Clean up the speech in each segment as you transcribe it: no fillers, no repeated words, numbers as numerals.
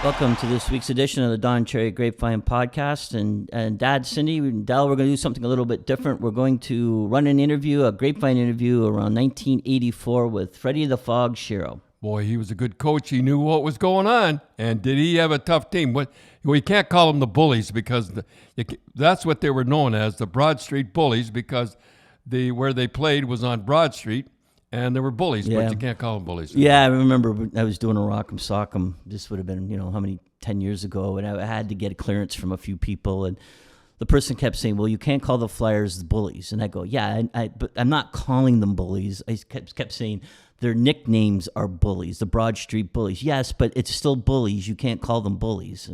Welcome to this week's edition of the Don Cherry Grapevine podcast. And Dad, Cindy, and Dal, we're going to do something a little bit different. We're going to run an interview, a Grapevine interview around 1984 with Freddie the Fog Shero. Boy, he was a good coach. He knew what was going on. And did he have a tough team? We can't call them the Bullies because that's what they were known as, the Broad Street Bullies, because where they played was on Broad Street. And there were bullies, but you can't call them bullies. Yeah, I remember I was doing a Rock'em Sock'em. This would have been, 10 years ago, and I had to get a clearance from a few people, and the person kept saying, well, you can't call the Flyers the bullies. And I go, yeah, but I'm not calling them bullies. I kept saying their nicknames are bullies, the Broad Street Bullies. Yes, but it's still bullies. You can't call them bullies.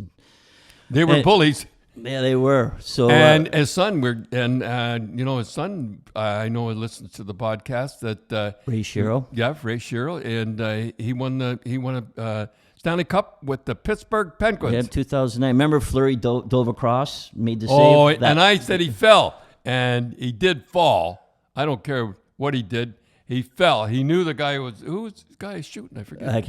They were bullies. Yeah, they were. So and his son, his son, I know listens to the podcast that Ray Shero. Yeah, Ray Shero, and he won a Stanley Cup with the Pittsburgh Penguins. Yeah, 2009. Remember Fleury dove across, made the save. Oh, and I said he fell, and he did fall. I don't care what he did. He fell. He knew the guy was who's the guy shooting. I forget. I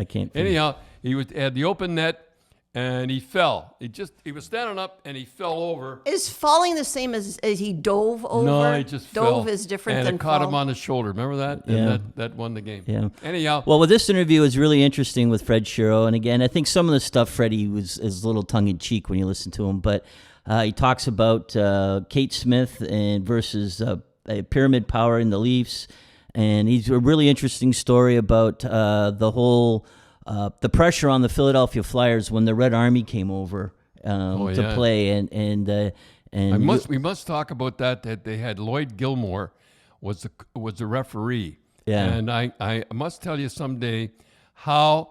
can't. Anyhow, he had the open net. And he fell. He was standing up and he fell over. Is falling the same as he dove over? No, he just dove fell. Dove is different and than it caught fall. him on the shoulder. Remember that? Yeah. And that won the game. Yeah. Anyhow. Well, this interview is really interesting with Fred Shero. And again, I think some of the stuff Freddie is a little tongue-in-cheek when you listen to him. But he talks about Kate Smith and versus Pyramid Power in the Leafs. And he's a really interesting story about the whole... the pressure on the Philadelphia Flyers when the Red Army came over to play, and we must talk about that they had Lloyd Gilmore was the referee. Yeah. And I must tell you someday how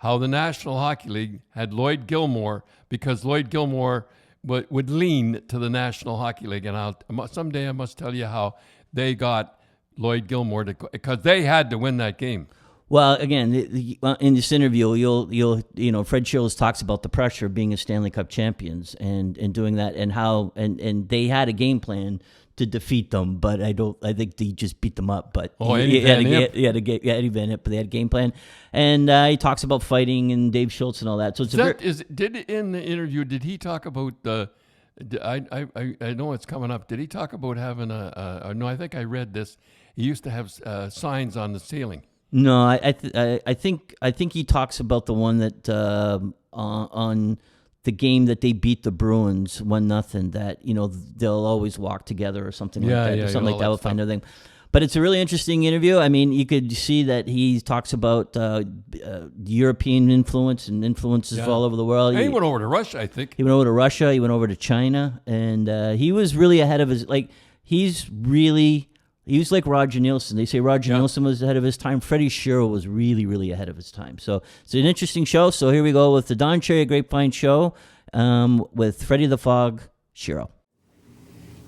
the National Hockey League had Lloyd Gilmore, because Lloyd Gilmore would lean to the National Hockey League, and someday I must tell you how they got Lloyd Gilmore because they had to win that game. Well, again, in this interview, you'll Fred Shero talks about the pressure of being a Stanley Cup champions and doing that, and how and they had a game plan to defeat them, but I think they just beat them up. But Eddie Van Imp, but they had a game plan, and he talks about fighting and Dave Schultz and all that. So in the interview, did he talk about I know it's coming up. Did he talk about having no, I think I read this. He used to have signs on the ceiling. No, I think he talks about the one that on the game that they beat the Bruins 1-0, that they'll always walk together or something like that. Something like that. We'll find another thing. But it's a really interesting interview. I mean, you could see that he talks about European influence and influences all over the world. And he went over to Russia, I think. He went over to Russia. He went over to China, and he was really ahead of his. He was like Roger Nielsen. They say Roger Nielsen was ahead of his time. Freddie Shero was really, really ahead of his time. So it's an interesting show. So here we go with the Don Cherry Grapevine show with Freddie the Fog Shero.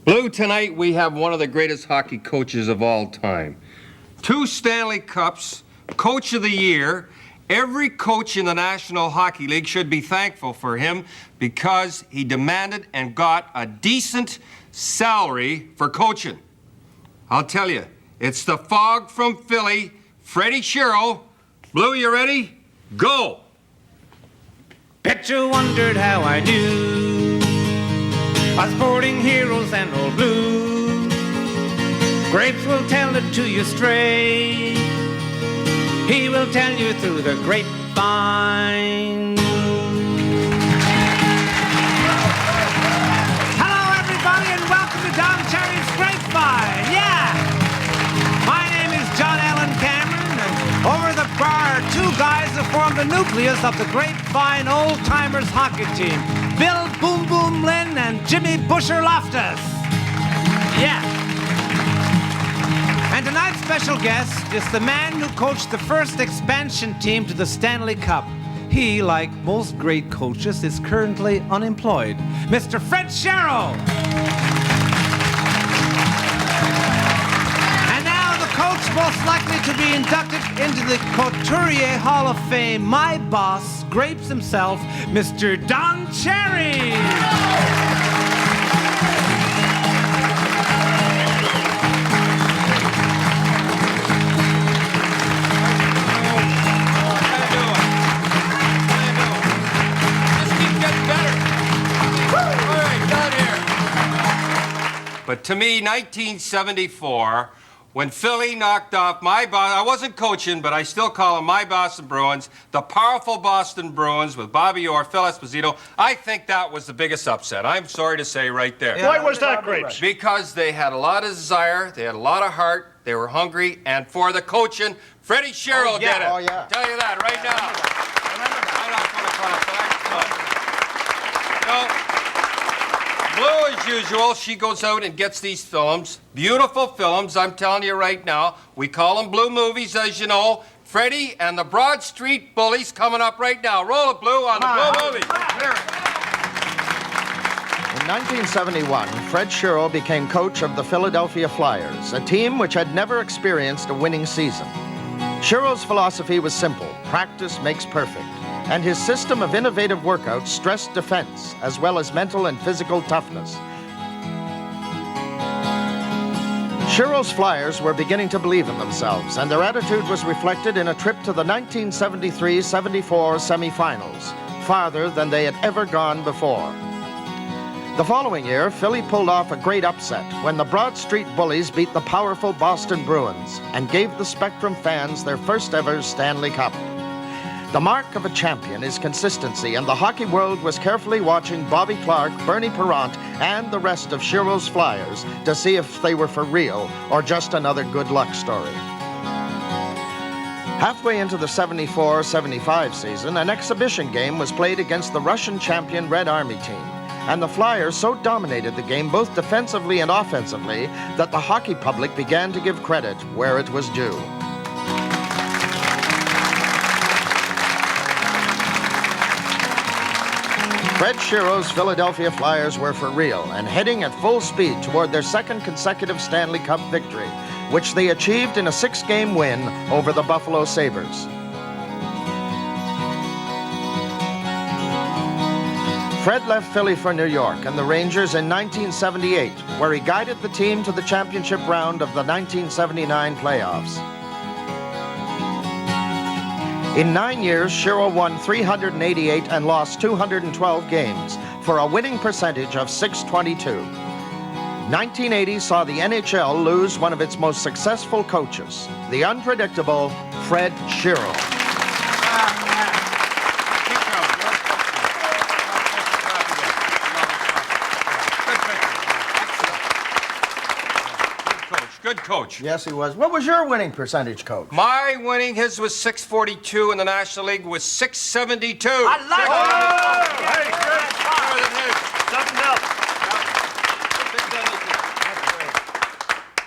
Blue, tonight we have one of the greatest hockey coaches of all time. 2 Stanley Cups, Coach of the Year. Every coach in the National Hockey League should be thankful for him because he demanded and got a decent salary for coaching. I'll tell you, it's the Fog from Philly, Freddie Shero. Blue, you ready? Go! Bet you wondered how I do. Our sporting heroes and old blue. Grapes will tell it to you straight. He will tell you through the grapevine. Hello, everybody, and welcome to Don Cherry's Grapevine. My name is John Allen Cameron, and over the bar are 2 guys that form the nucleus of the Grapevine old-timers hockey team. Bill Boom Boom Lynn and Jimmy Busher Loftus. Yeah. And tonight's special guest is the man who coached the first expansion team to the Stanley Cup. He, like most great coaches, is currently unemployed. Mr. Fred Shero. Coach most likely to be inducted into the Couturier Hall of Fame, my boss, Grapes himself, Mr. Don Cherry. But to me, 1974, when Philly knocked off my I wasn't coaching, but I still call them my Boston Bruins, the powerful Boston Bruins with Bobby Orr, Phil Esposito, I think that was the biggest upset. I'm sorry to say right there. Why was that, Grapes? Because they had a lot of desire, they had a lot of heart, they were hungry, and for the coaching, Freddie Shero did it. Oh, yeah. Tell you that right now. I'm not going to call Blue, as usual, she goes out and gets these films, beautiful films, I'm telling you right now. We call them Blue movies, as you know. Freddie and the Broad Street Bullies coming up right now. Roll it, Blue, on the Blue movie. In 1971, Fred Shero became coach of the Philadelphia Flyers, a team which had never experienced a winning season. Shero's philosophy was simple: practice makes perfect. And his system of innovative workouts stressed defense, as well as mental and physical toughness. Shero's Flyers were beginning to believe in themselves, and their attitude was reflected in a trip to the 1973-74 semifinals, farther than they had ever gone before. The following year, Philly pulled off a great upset when the Broad Street Bullies beat the powerful Boston Bruins and gave the Spectrum fans their first ever Stanley Cup. The mark of a champion is consistency, and the hockey world was carefully watching Bobby Clarke, Bernie Parent, and the rest of Shero's Flyers to see if they were for real or just another good luck story. Halfway into the 74-75 season, an exhibition game was played against the Russian champion Red Army team, and the Flyers so dominated the game both defensively and offensively that the hockey public began to give credit where it was due. Fred Shero's Philadelphia Flyers were for real and heading at full speed toward their second consecutive Stanley Cup victory, which they achieved in a 6-game win over the Buffalo Sabres. Fred left Philly for New York and the Rangers in 1978, where he guided the team to the championship round of the 1979 playoffs. In 9 years, Shero won 388 and lost 212 games for a winning percentage of .622. 1980 saw the NHL lose one of its most successful coaches, the unpredictable Fred Shero. Good coach. Yes, he was. What was your winning percentage, Coach? My winning, his was .642, and the National League was .672. I like it. Hey, good. Better than his. Something else.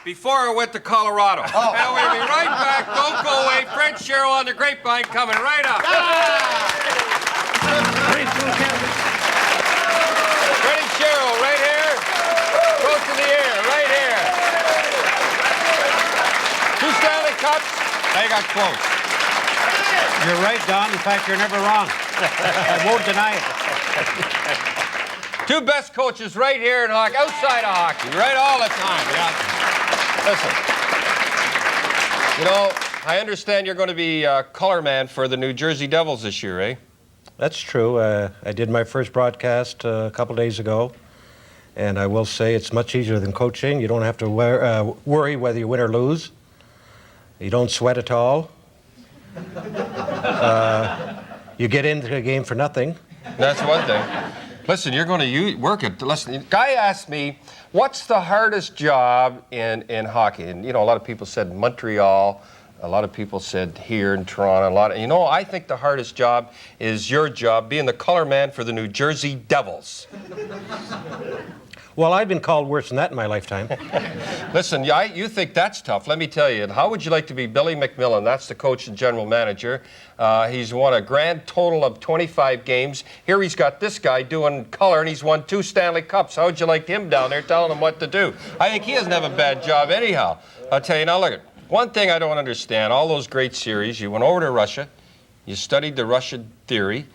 Before I went to Colorado. And we'll be right back. Don't go away. Fred Shero on the Grapevine coming right up. Freddie Shero right here. Close to the air, right here. 2 Stanley Cups. They got close. You're right, Don. In fact, you're never wrong. I won't deny it. 2 best coaches right here in hockey, outside of hockey, right all the time. Yeah. Listen, you know, I understand you're going to be color man for the New Jersey Devils this year, eh? That's true. I did my first broadcast a couple days ago, and I will say it's much easier than coaching. You don't have to worry whether you win or lose. You don't sweat at all. You get into the game for nothing. That's one thing. Listen, you're going to work it. Listen, guy asked me, what's the hardest job in hockey? And, you know, a lot of people said Montreal. A lot of people said here in Toronto. You know, I think the hardest job is your job, being the color man for the New Jersey Devils. Well, I've been called worse than that in my lifetime. Listen, you think that's tough. Let me tell you, how would you like to be Billy McMillan? That's the coach and general manager. He's won a grand total of 25 games. Here he's got this guy doing color, and he's won 2 Stanley Cups. How would you like him down there telling him what to do? I think he doesn't have a bad job anyhow. I'll tell you now, look, one thing I don't understand, all those great series, you went over to Russia, you studied the Russian theory.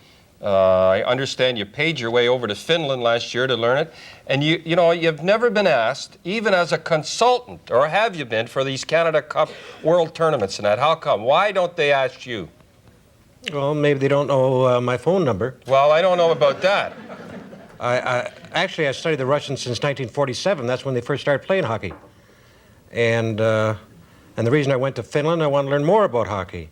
I understand you paid your way over to Finland last year to learn it. And you know, you've never been asked, even as a consultant, or have you been, for these Canada Cup World Tournaments and that? How come? Why don't they ask you? Well, maybe they don't know my phone number. Well, I don't know about that. Actually, I studied the Russians since 1947. That's when they first started playing hockey. And the reason I went to Finland, I want to learn more about hockey.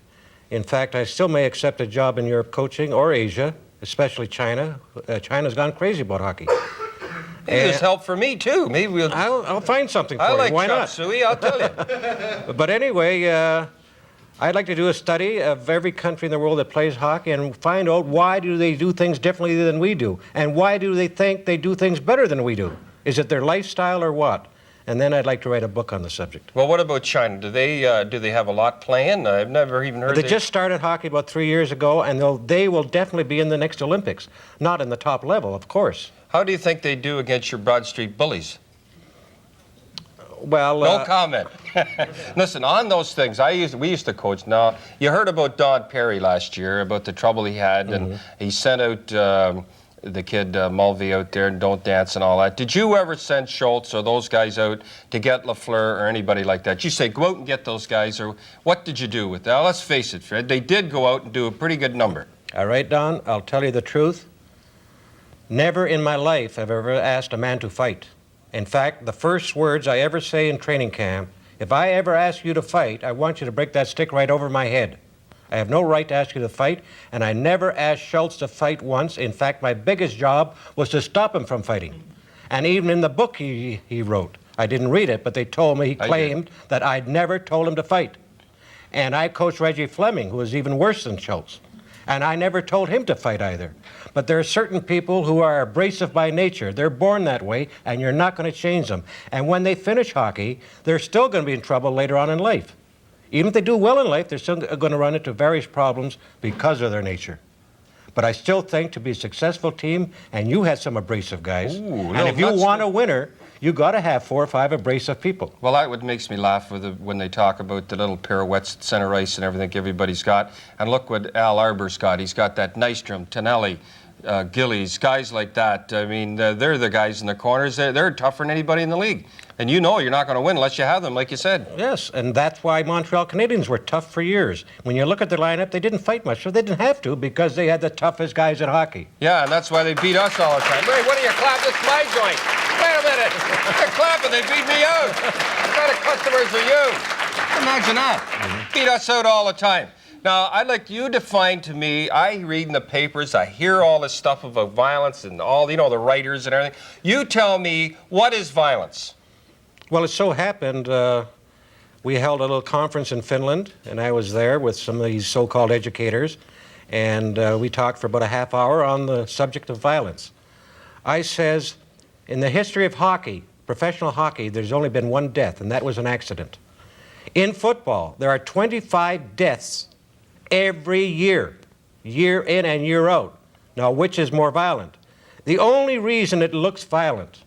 In fact, I still may accept a job in Europe coaching or Asia, especially China. China's gone crazy about hockey. Maybe there's help for me, too. Maybe we'll... I'll find something for I you. like Why chop not? suey, I'll tell you. But anyway, I'd like to do a study of every country in the world that plays hockey and find out why do they do things differently than we do, and why do they think they do things better than we do? Is it their lifestyle or what? And then I'd like to write a book on the subject. Well, what about China? Do they have a lot playing? I've never even heard They just started hockey about 3 years ago, and they will definitely be in the next Olympics. Not in the top level, of course. How do you think they do against your Broad Street bullies? Well, No comment. Listen, on those things, we used to coach. Now, you heard about Don Perry last year, about the trouble he had, and he sent out the kid Mulvey out there and don't dance and all that. Did you ever send Schultz or those guys out to get Lafleur or anybody like that? You say, go out and get those guys, or what did you do with that? Well, let's face it, Fred, they did go out and do a pretty good number. all right, Don, I'll tell you the truth. Never in my life have I ever asked a man to fight. In fact, the first words I ever say in training camp, if I ever ask you to fight, I want you to break that stick right over my head. I have no right to ask you to fight, and I never asked Schultz to fight once. In fact, my biggest job was to stop him from fighting. And even in the book he wrote, I didn't read it, but they told me, he claimed that I'd never told him to fight. And I coached Reggie Fleming, who was even worse than Schultz. And I never told him to fight either. But there are certain people who are abrasive by nature. They're born that way, and you're not going to change them. And when they finish hockey, they're still going to be in trouble later on in life. Even if they do well in life, they're still going to run into various problems because of their nature. But I still think to be a successful team, and you had some abrasive guys, and if you want a winner, you got to have 4 or 5 abrasive people. Well, that what makes me laugh when they talk about the little pirouettes at center ice and everything everybody's got. And look what Al Arbor's got. He's got that Nystrom, Tonelli, Gillies, guys like that. I mean, they're the guys in the corners. They're tougher than anybody in the league. And you know you're not going to win unless you have them, like you said. Yes, and that's why Montreal Canadiens were tough for years. When you look at their lineup, they didn't fight much, so they didn't have to because they had the toughest guys in hockey. Yeah, and that's why they beat us all the time. Hey, what are you clapping? It's my joint. Wait a minute. They're clapping. They beat me out. What kind of customers are you? Imagine that. Beat us out all the time. Now, I'd like you to define to me, I read in the papers, I hear all this stuff about violence and all, the writers and everything. You tell me, what is violence? Well, it so happened we held a little conference in Finland, and I was there with some of these so-called educators, and we talked for about a half hour on the subject of violence. I says, in the history of hockey, professional hockey, there's only been one death, and that was an accident. In football, there are 25 deaths every year in and year out. Now, which is more violent? The only reason it looks violent,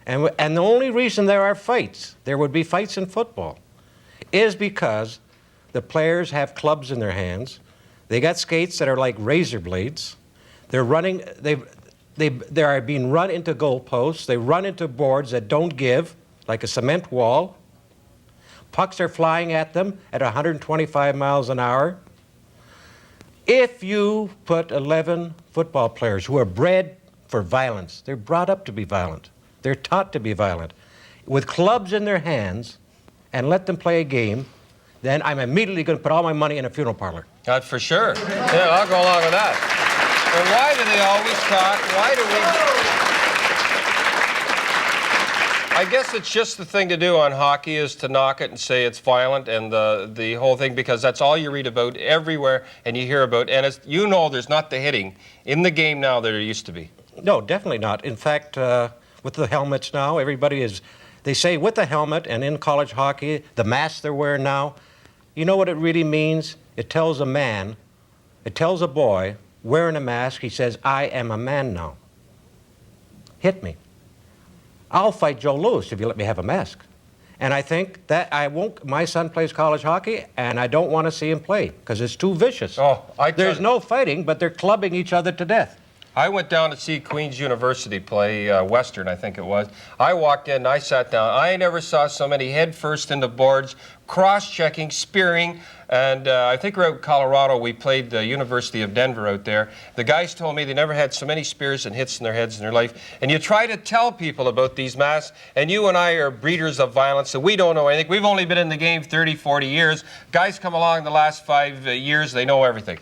and the only reason there are fights, there would be fights in football, is because the players have clubs in their hands. They got skates that are like razor blades. They're running, they are being run into goalposts. They run into boards that don't give, like a cement wall. Pucks are flying at them at 125 miles an hour. If you put 11 football players who are bred for violence, they're brought up to be violent, they're taught to be violent, with clubs in their hands, and let them play a game, then I'm immediately going to put all my money in a funeral parlor. That's for sure. Yeah, I'll go along with that. And why do they always talk? Why do we... I guess it's just the thing to do on hockey is to knock it and say it's violent and the whole thing, because that's all you read about everywhere and you hear about. And it's, there's not the hitting in the game now that there used to be. No, definitely not. In fact, with the helmets now, everybody is, they say with the helmet, and in college hockey, the mask they're wearing now, you know what it really means? It tells a man, it tells a boy wearing a mask, he says, I am a man now. Hit me. I'll fight Joe Louis if you let me have a mask. And I think that my son plays college hockey, and I don't want to see him play, because it's too vicious. Oh, There's no fighting, but they're clubbing each other to death. I went down to see Queen's University play, Western, I think it was. I walked in, I sat down. I never saw so many head first into boards, cross-checking, spearing, and I think we're out in Colorado. We played the University of Denver out there. The guys told me they never had so many spears and hits in their heads in their life. And you try to tell people about these masks, and you and I are breeders of violence, so we don't know anything. We've only been in the game 30, 40 years. Guys come along the last 5 years, they know everything.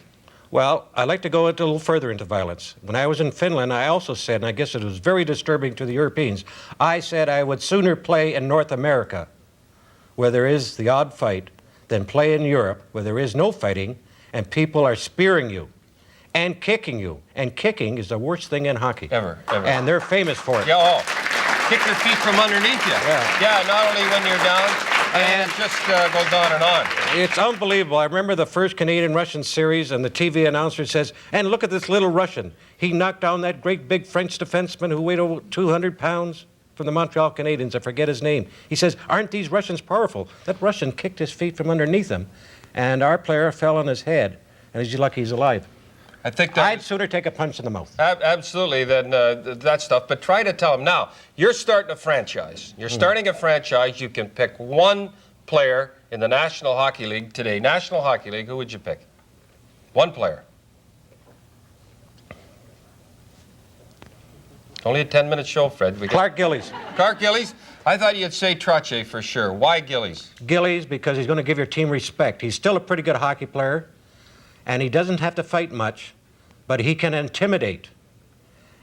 Well, I'd like to go a little further into violence. When I was in Finland, I also said, and I guess it was very disturbing to the Europeans, I said I would sooner play in North America, where there is the odd fight, than play in Europe, where there is no fighting, and people are spearing you and kicking you. And kicking is the worst thing in hockey. Ever. And they're famous for it. Yeah, kick your feet from underneath you. Yeah, not only when you're down, and it just goes on and on. It's unbelievable. I remember the first Canadian-Russian series, and the TV announcer says, and look at this little Russian. He knocked down that great big French defenseman who weighed over 200 pounds from the Montreal Canadiens. I forget his name. He says, aren't these Russians powerful? That Russian kicked his feet from underneath him, and our player fell on his head, and he's lucky he's alive. I think I'd sooner take a punch in the mouth. Absolutely, than that stuff. But try to tell them. Now, you're starting a franchise. You're starting a franchise. You can pick one player in the National Hockey League today. National Hockey League, who would you pick? One player. Only a 10-minute show, Fred. Clark Gillies. Clark Gillies? I thought you'd say Trottier for sure. Why Gillies? Gillies, because he's going to give your team respect. He's still a pretty good hockey player. And he doesn't have to fight much, but he can intimidate.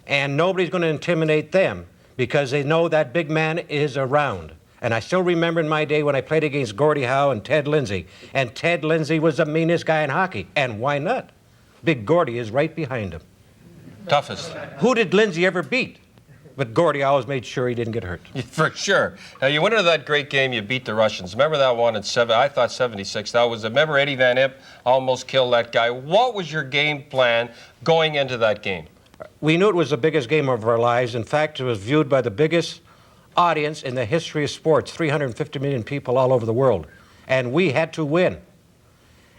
And nobody's going to intimidate them because they know that big man is around. And I still remember in my day when I played against Gordie Howe and Ted Lindsay. And Ted Lindsay was the meanest guy in hockey. And why not? Big Gordie is right behind him. Toughest. Who did Lindsay ever beat? But Gordie always made sure he didn't get hurt. For sure. Now, you went into that great game, you beat the Russians. Remember that one in I thought 76. That was, remember Eddie Van Impe almost killed that guy. What was your game plan going into that game? We knew it was the biggest game of our lives. In fact, it was viewed by the biggest audience in the history of sports, 350 million people all over the world. And we had to win.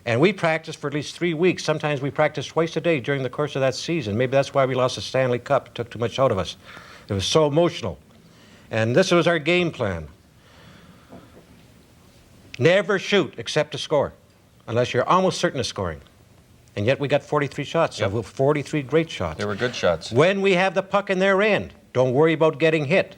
And we practiced for at least 3 weeks. Sometimes we practiced twice a day during the course of that season. Maybe that's why we lost the Stanley Cup. It took too much out of us. It was so emotional. And this was our game plan. Never shoot except to score, unless you're almost certain of scoring. And yet we got 43 shots, so 43 great shots. They were good shots. When we have the puck in their end, don't worry about getting hit.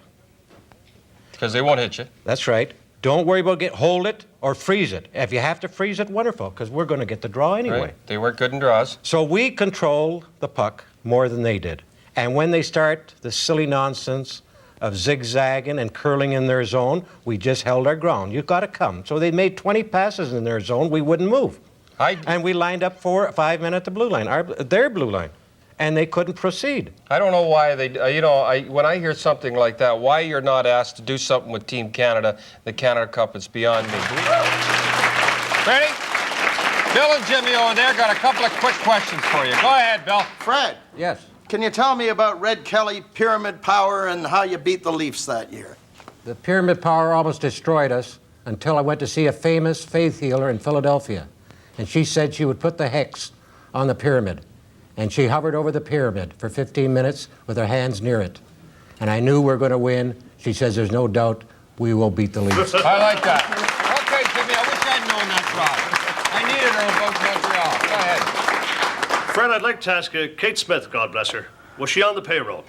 Because they won't hit you. That's right. Don't worry about hold it or freeze it. If you have to freeze it, wonderful, because we're going to get the draw anyway. Right. They were good in draws. So we control the puck more than they did. And when they start the silly nonsense of zigzagging and curling in their zone, we just held our ground. You've got to come. So they made 20 passes in their zone. We wouldn't move. And we lined up 4 or 5 men at the blue line, their blue line. And they couldn't proceed. I don't know why they, when I hear something like that, why you're not asked to do something with Team Canada, the Canada Cup, it's beyond me. Ready? Bill and Jimmy over there got a couple of quick questions for you. Go ahead, Bill. Fred. Yes. Can you tell me about Red Kelly, Pyramid Power, and how you beat the Leafs that year? The Pyramid Power almost destroyed us until I went to see a famous faith healer in Philadelphia. And she said she would put the hex on the pyramid. And she hovered over the pyramid for 15 minutes with her hands near it. And I knew we were going to win. She says there's no doubt we will beat the Leafs. I like that. Okay, Jimmy, I wish I'd known that drive. I needed her about Montreal. Go ahead. Fred, I'd like to ask Kate Smith, God bless her. Was she on the payroll?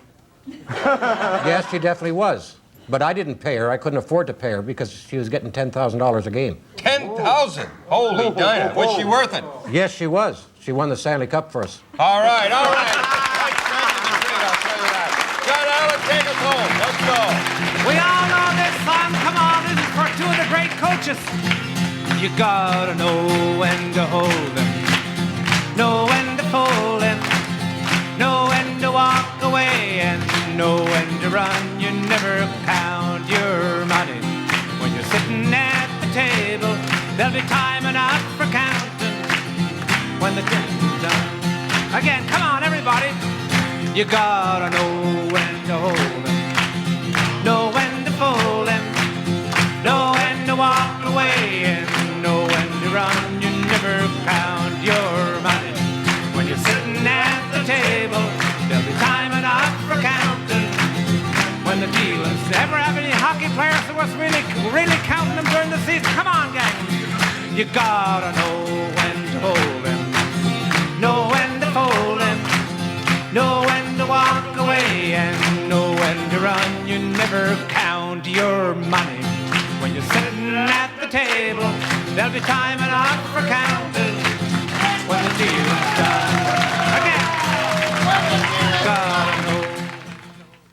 Yes, she definitely was. But I didn't pay her. I couldn't afford to pay her because she was getting $10,000 a game. 10,000? Holy Dinah. Was she worth it? Yes, she was. She won the Stanley Cup for us. All right, all right. Nice friend of the trade, I'll tell you that. John Allen, take us home. Let's go. We all know this song. Come on, this is for two of the great coaches. You gotta know when to hold them, know when to fold them, know when to walk away, and know when to run. You never count your money when you're sitting at the table. There'll be time enough for counting when the dinner's done. Again, come on, everybody. You gotta know when to hold them, know when to fold them, know when to walk away, and know when to run. You never count your money when you're sitting at the table. There'll be You gotta know when to hold 'em, know when to fold 'em, know when to walk away, and know when to run. You never count your money when you're sitting at the table. There'll be time enough for counting